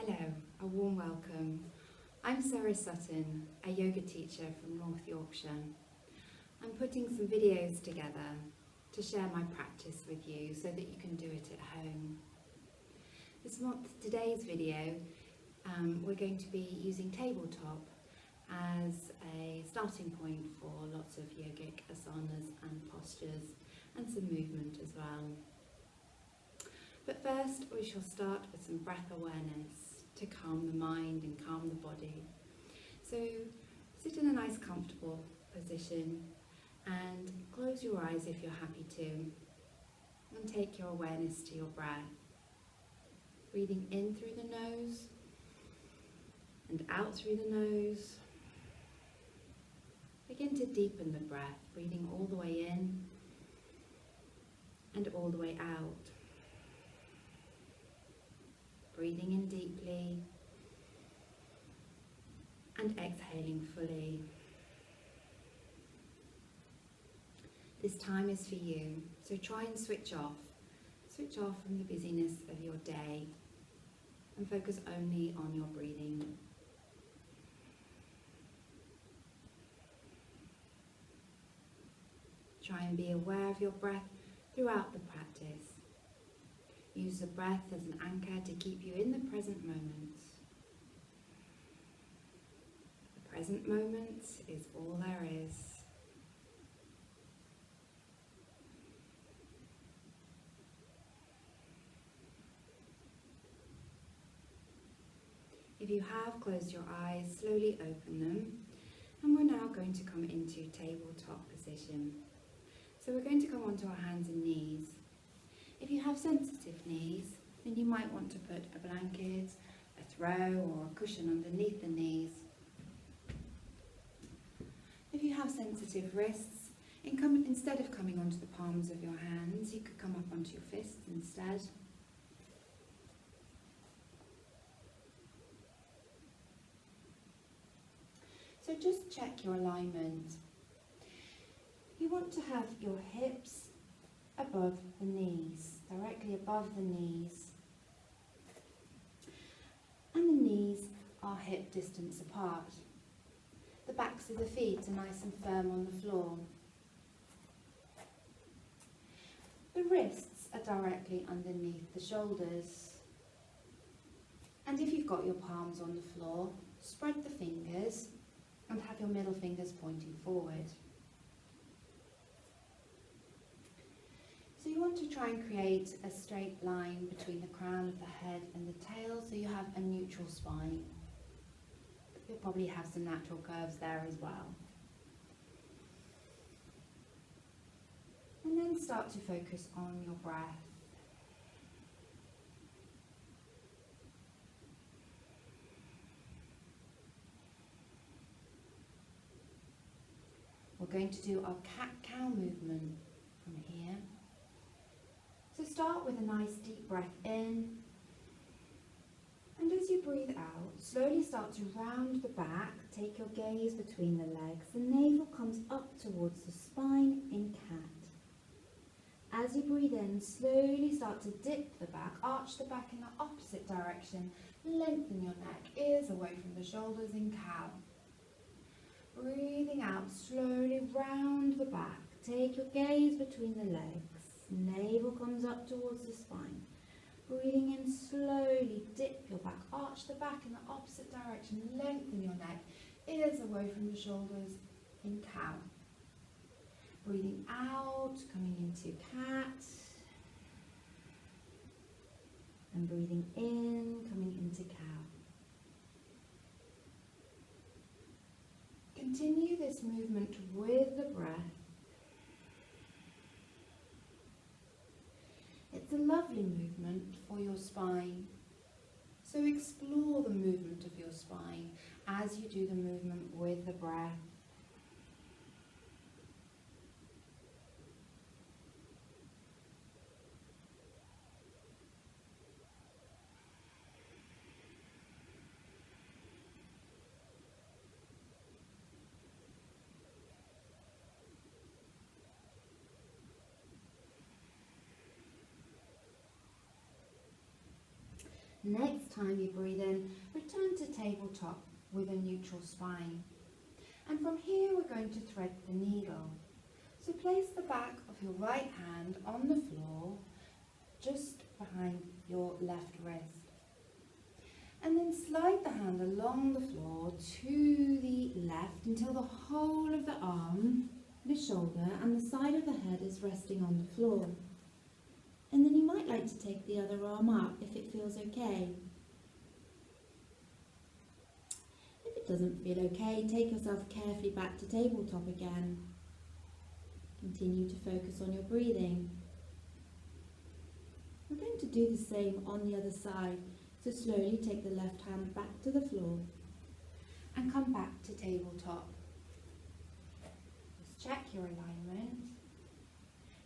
Hello, a warm welcome. I'm Sarah Sutton, a yoga teacher from North Yorkshire. I'm putting some videos together to share my practice with you so that you can do it at home. Today's video, we're going to be using tabletop as a starting point for lots of yogic asanas and postures and some movement as well. But first we shall start with some breath awareness to calm the mind and calm the body. So sit in a nice comfortable position and close your eyes if you're happy to, and take your awareness to your breath. Breathing in through the nose and out through the nose. Begin to deepen the breath, breathing all the way in and all the way out. Breathing in deeply and exhaling fully. This time is for you, so try and switch off. Switch off from the busyness of your day and focus only on your breathing. Try and be aware of your breath throughout the practice. Use the breath as an anchor to keep you in the present moment. The present moment is all there is. If you have closed your eyes, slowly open them, and we're now going to come into tabletop position. So we're going to come onto our hands and knees. If you have sensitive knees, then you might want to put a blanket, a throw or a cushion underneath the knees. If you have sensitive wrists, instead of coming onto the palms of your hands, you could come up onto your fists instead. So just check your alignment. You want to have your hips above the knees, directly above the knees. And the knees are hip distance apart. The backs of the feet are nice and firm on the floor. The wrists are directly underneath the shoulders. And if you've got your palms on the floor, spread the fingers and have your middle fingers pointing forward. So you want to try and create a straight line between the crown of the head and the tail, so you have a neutral spine. You'll probably have some natural curves there as well. And then start to focus on your breath. We're going to do our cat-cow movement from here. So start with a nice deep breath in, and as you breathe out, slowly start to round the back, take your gaze between the legs, the navel comes up towards the spine in cat. As you breathe in, slowly start to dip the back, arch the back in the opposite direction, lengthen your neck, ears away from the shoulders in cow. Breathing out, slowly round the back, take your gaze between the legs. Navel comes up towards the spine. Breathing in slowly, dip your back, arch the back in the opposite direction, lengthen your neck, ears away from the shoulders in cow. Breathing out, coming into cat. And breathing in, coming into cow. Continue this movement with the breath. It's a lovely movement for your spine, so explore the movement of your spine as you do the movement with the breath. Next time you breathe in, return to tabletop with a neutral spine. And from here we're going to thread the needle. So place the back of your right hand on the floor, just behind your left wrist. And then slide the hand along the floor to the left until the whole of the arm, the shoulder and the side of the head is resting on the floor. And then you might like to take the other arm up if it feels okay. If it doesn't feel okay, take yourself carefully back to tabletop again. Continue to focus on your breathing. We're going to do the same on the other side, so slowly take the left hand back to the floor and come back to tabletop. Just check your alignment.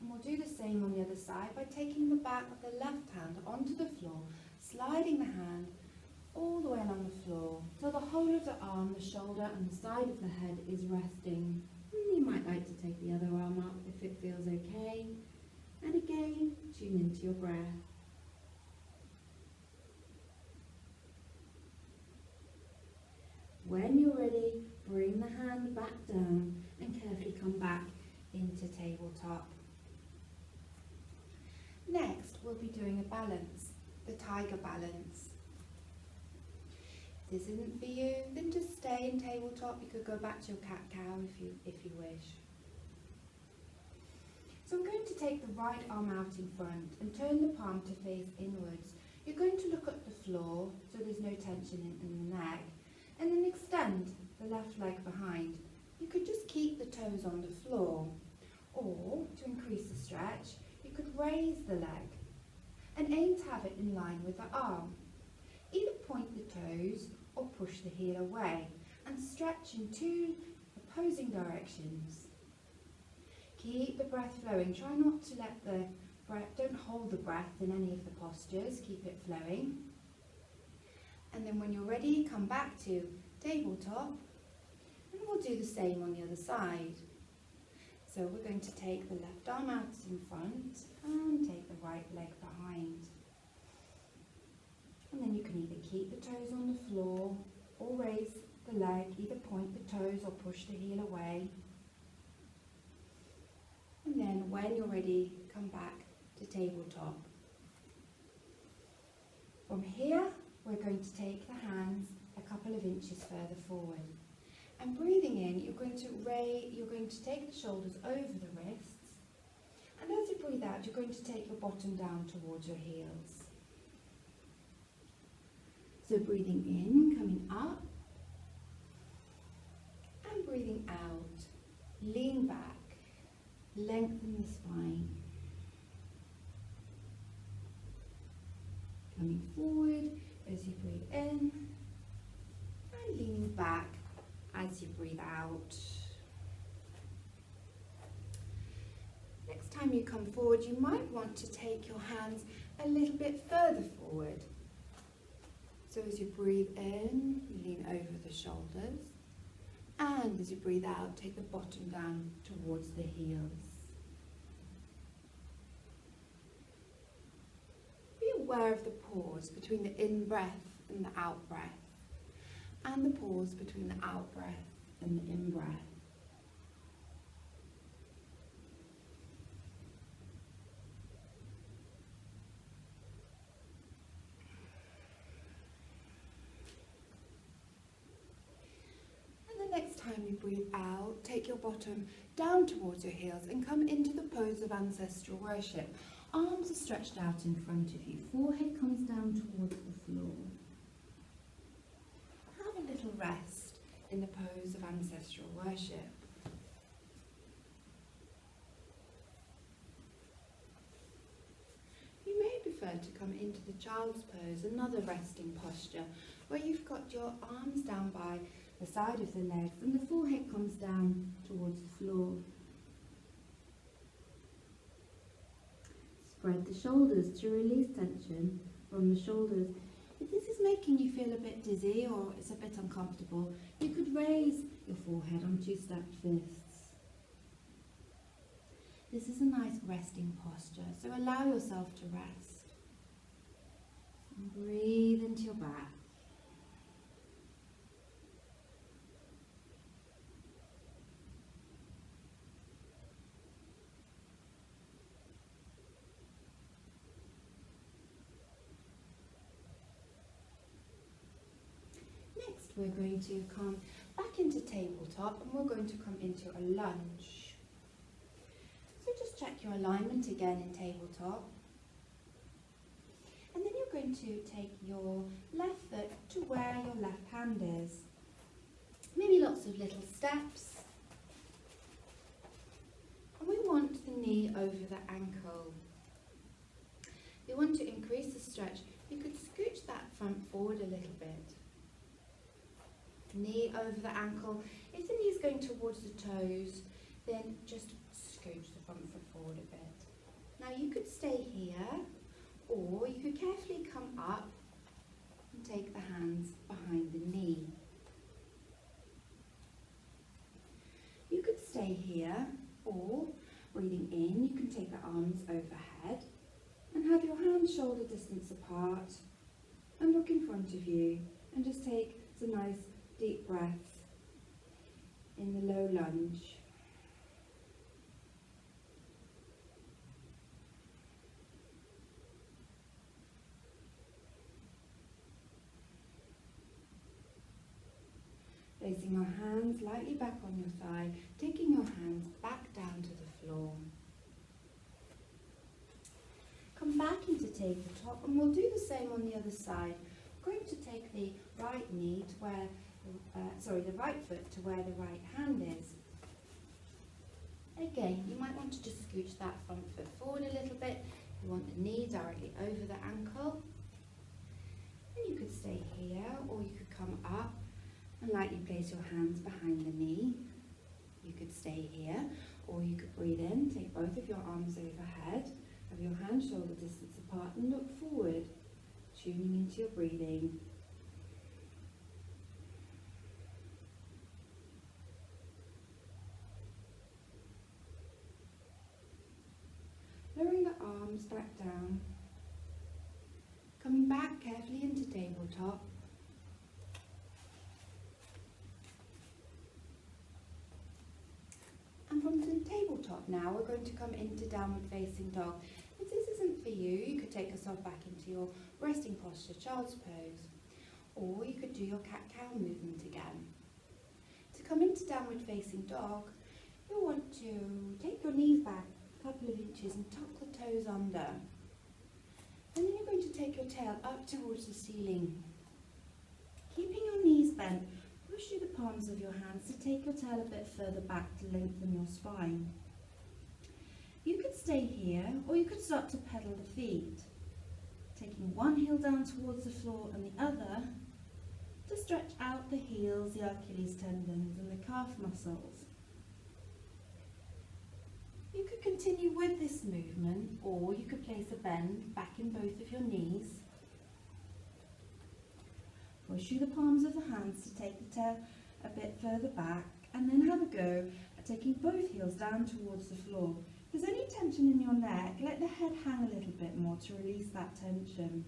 And we'll do the same on the other side by taking the back of the left hand onto the floor, sliding the hand all the way along the floor till the whole of the arm, the shoulder and the side of the head is resting. And you might like to take the other arm up if it feels okay. And again, tune into your breath. When you're ready, bring the hand back down and carefully come back into tabletop. Next, we'll be doing a balance, the tiger balance. If this isn't for you, then just stay in tabletop. You could go back to your cat-cow if you wish. So I'm going to take the right arm out in front and turn the palm to face inwards. You're going to look at the floor so there's no tension in the neck, and then extend the left leg behind. You could just keep the toes on the floor, or to increase the stretch, you could raise the leg and aim to have it in line with the arm. Either point the toes or push the heel away and stretch in two opposing directions. Keep the breath flowing. Try not to let the breath, don't hold the breath in any of the postures, keep it flowing. And then when you're ready, come back to tabletop and we'll do the same on the other side. So we're going to take the left arm out in front and take the right leg behind. And then you can either keep the toes on the floor or raise the leg, either point the toes or push the heel away. And then when you're ready, come back to tabletop. From here, we're going to take the hands a couple of inches further forward. And breathing in, you're going to take the shoulders over the wrists. And as you breathe out, you're going to take your bottom down towards your heels. So breathing in, coming up. And breathing out, lean back. Lengthen the spine. Coming forward as you breathe in and leaning back as you breathe out. Next time you come forward, you might want to take your hands a little bit further forward. So as you breathe in, you lean over the shoulders. And as you breathe out, take the bottom down towards the heels. Be aware of the pause between the in-breath and the out-breath, and the pause between the out-breath and the in-breath. Next time you breathe out, take your bottom down towards your heels and come into the pose of ancestral worship. Arms are stretched out in front of you, forehead comes down towards the floor. Have a little rest in the pose of ancestral worship. You may prefer to come into the child's pose, another resting posture, where you've got your arms down by the side of the legs and the forehead comes down towards the floor. Spread the shoulders to release tension from the shoulders. If this is making you feel a bit dizzy or it's a bit uncomfortable, you could raise your forehead on two stacked fists. This is a nice resting posture, so allow yourself to rest. And breathe back. Next we're going to come back into tabletop and we're going to come into a lunge. So just check your alignment again in tabletop. And then you're going to take your left foot to where your left hand is. Maybe lots of little steps. And we want the knee over the ankle. If you want to increase the stretch, you could scooch that front forward a little bit. Knee over the ankle. If the knee is going towards the toes, then just scooch the front foot forward a bit. Now you could stay here, or you could carefully come up and take the hands behind the knee. You could stay here, or breathing in, you can take the arms overhead and have your hands shoulder distance apart and look in front of you and just take some nice deep breaths in the low lunge. Placing your hands lightly back on your thigh, taking your hands back down to the floor. Come back into tabletop and we'll do the same on the other side. We're going to take the right knee to where, the right foot to where the right hand is. Again, you might want to just scooch that front foot forward a little bit. You want the knee directly over the ankle. And you could stay here, or you could come up and lightly place your hands behind the knee. You could stay here, or you could breathe in, take both of your arms overhead, have your hands shoulder distance apart and look forward, tuning into your breathing. Lowering the arms back down, coming back carefully into tabletop. And from the tabletop now, we're going to come into downward facing dog. If this isn't for you, you could take yourself back into your resting posture, child's pose. Or you could do your cat-cow movement again. To come into downward facing dog, you'll want to take your knees back a couple of inches and tuck the toes under. And then you're going to take your tail up towards the ceiling. Keeping your knees bent, push through the palms of your hands to take your tail a bit further back to lengthen your spine. You could stay here, or you could start to pedal the feet, taking one heel down towards the floor and the other to stretch out the heels, the Achilles tendons and the calf muscles. You could continue with this movement, or you could place a bend back in both of your knees. Push through the palms of the hands to take the tail a bit further back, and then have a go at taking both heels down towards the floor. If there's any tension in your neck, let the head hang a little bit more to release that tension.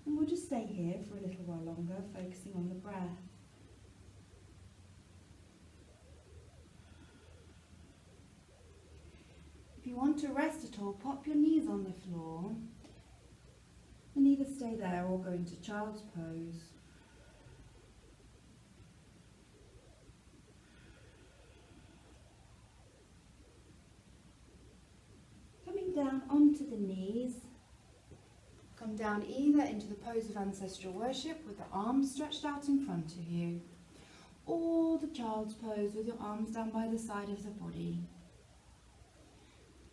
And we'll just stay here for a little while longer, focusing on the breath. If you want to rest at all, pop your knees on the floor and either stay there or go into child's pose. Coming down onto the knees, come down either into the pose of ancestral worship with the arms stretched out in front of you, or the child's pose with your arms down by the side of the body.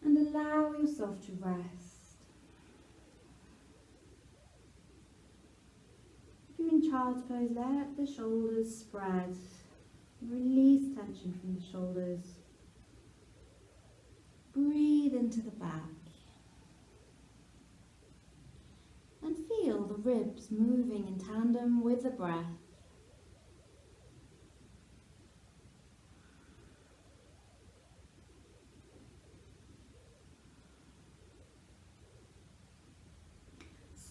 And allow yourself to rest. If you're in child's pose, let the shoulders spread. Release tension from the shoulders. Breathe into the back. And feel the ribs moving in tandem with the breath.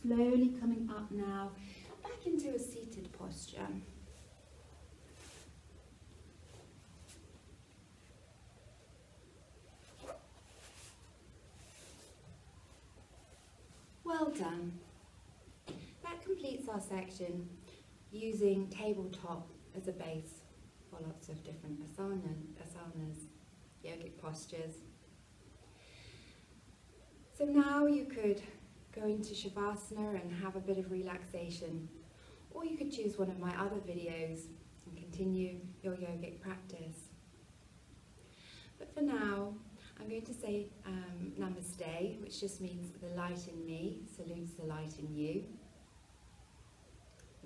slowly coming up now, back into a seated posture. Well done. That completes our section using tabletop as a base for lots of different asanas, yogic postures. So now you could go into Shavasana and have a bit of relaxation, or you could choose one of my other videos and continue your yogic practice. But for now, I'm going to say Namaste, which just means the light in me salutes the light in you.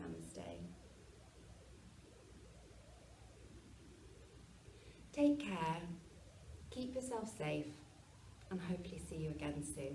Namaste. Take care, keep yourself safe, and hopefully see you again soon.